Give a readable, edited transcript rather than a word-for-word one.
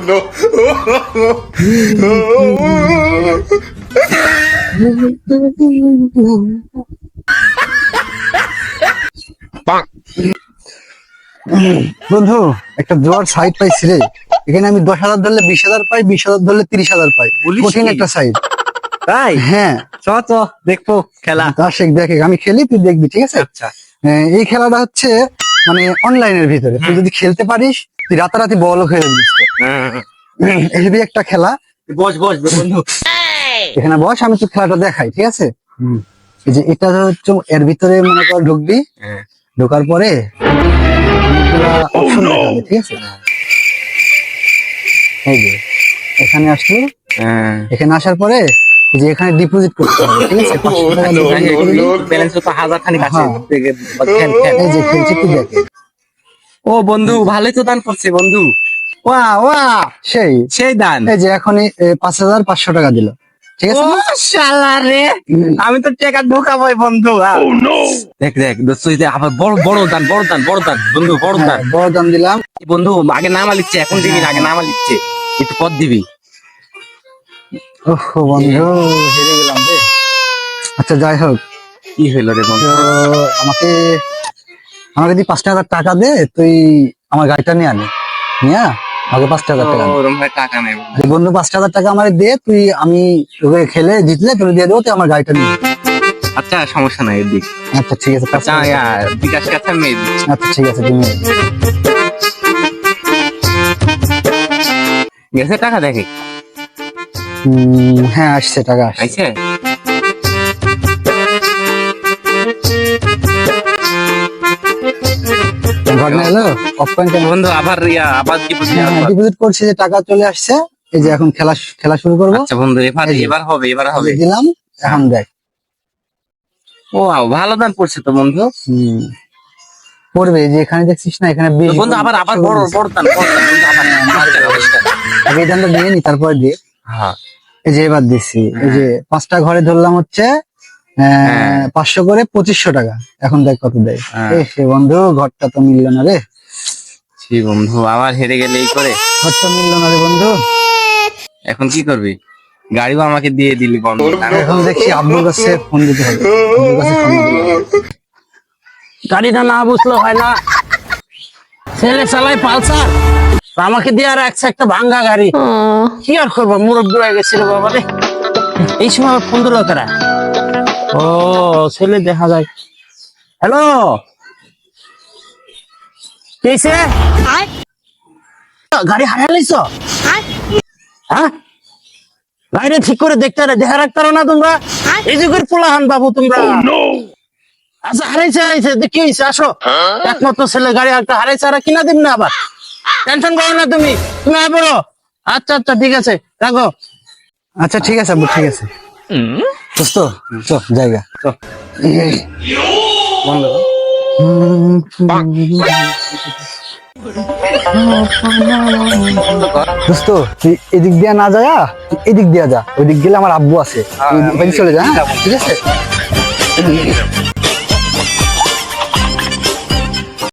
no. বন্ধু একটা জোয়ার সাইড পাইছি রে। এখানে আমি 10,000 ধরলে 20,000 পাই, 20,000 ধরলে 30,000 পাই। কঠিন একটা সাইড। তাই হ্যাঁ চ দেখবো খেলা। আশেক দেখে আমি খেলি, তুই দেখবি, ঠিক আছে? আচ্ছা এই খেলাটা হচ্ছে মানে অনলাইনের ভিতরে তুই যদি খেলতে পারিস তুই রাতারাতি বল খেলে দিস। হেভি একটা খেলা। বস বন্ধু। এখানে বস, আমি তো খেলাটা দেখাই, ঠিক আছে? এই যে এটা হচ্ছে এর ভিতরে মনে কর ঢুকবি, ঢোকার পরে অনেকগুলা অপশন দেখাবে, ঠিক আছে? এই যে এখানে আসলো, এখানে আসার পরে এই যে এখানে ডিপোজিট করতে হবে, ঠিক আছে? 500 টাকা ডিপোজিট করবি। ব্যালেন্স তো 1000 খানিক আছে। হ্যাঁ। এই যে খেলছে তুই দেখে। ও বন্ধু ভালোই তো দান করছে বন্ধু। ওয়া সেই দান। এই যে এখনই 5,500 টাকা দিল, ঠিক আছে? ও শালা রে, আমি তো টাকা ঢোকাবই বন্ধু। দেখ দোস্ত, এই যে আবার বড় দান বন্ধু, বড় দান। বড় দাম দিলাম বন্ধু আগে নামা লিখছে, এখন দিবি না, আগে নামা লিখছে, একটু পর দিবি। ওহ বন্ধু হেরে গেলাম রে। আচ্ছা যাই হোক, কি হইলো রে বন্ধু? তো আমাকে যদি 5,000 টাকা দে, তুই আমার গাড়িটা নিয়ে আনে, নিয়ে আমাকে 5,000 টাকা দে। ওরম ভাই টাকা নেই বন্ধু। যে বন্ধু 5,000 টাকা আমার দে, তুই আমি তোকে খেলে জিতলে তোর দিয়ে দেবো, তুই আমার গাড়িটা নিয়ে। আচ্ছা সমস্যা নাই, এদিক। আচ্ছা ঠিক আছে, আচ্ছা বিকাশ কথা মেয়ে দিচ্ছি। আচ্ছা ঠিক আছে, তুমি গেছে টাকা দেখে হ্যাঁ আসছে টাকা আসছে। আইছে। ঘটনা এলো অফ পয়েন্ট বন্ধু আবার আবার ডিপোজিট করছি, যে টাকা চলে আসছে। এই যে এখন খেলা শুরু করবো। আচ্ছা বন্ধু এবার হবে। দিলাম, এখন দেখ। ও ভালো দান পড়ছে তো বন্ধু। পড়বে যে এখানে দেখছিস না, এখানে তো বন্ধু আবার বড় দান বন্ধু, আগে এই দানটা দিয়ে নি, তারপরে দিয়ে। হ্যাঁ এই যে এবার দিচ্ছি, এই যে 5টা ঘরে ধরলাম হচ্ছে 500 করে 2500 টাকা। এখন দেখ কত দেয়। সে বন্ধু ঘরটা তো মিলল না রে। বন্ধু আবার হেরে গেলে এই করে, ঘরটা মিলল না রে বন্ধু। এখন কি করবি? গাড়িও আমাকে দিয়ে দিলি বন্ধু। এখন দেখছি আব্বুর কাছে ফোন দিতে হবে, আব্বুর কাছে ফোন দিতে হবে। গাড়িটা না বুঝলো হয় না, ছেলে চালাই পালসার, আমাকে দিয়ে আর একটা ভাঙ্গা গাড়ি। কি আর করবো, মুরব্বী হয়ে গেছিল বাবা রে। এই সময় আমার ফোন দিল কারা? ও ছেলে দেখা যায়। হ্যালো, কেছে গাড়ি হারাই লাইছ? হ্যাঁ, গাড়িটা ঠিক করে দেখতে দেখা রাখতে না তোমরা। এই যুগের পোলাহান বাবু তোমরা। আচ্ছা হারাইছে কি হয়েছে? আসো, একমাত্র ছেলে গাড়ি একটা হারাইছে, আর কিনা দিন না, আবার টেনশন করো না, তুমি আয় বলো। আচ্ছা ঠিক আছে, রাখো। আচ্ছা ঠিক আছে আব্বু, ঠিক আছে। দোস্ত চ জায়গা বন্ধু দোস্ত তুই এদিক দিয়া না যা, তুই এদিক দিয়া যা। ওই দিক গেলে আমার আব্বু আছে, চলে যা। হ্যাঁ ঠিক আছে।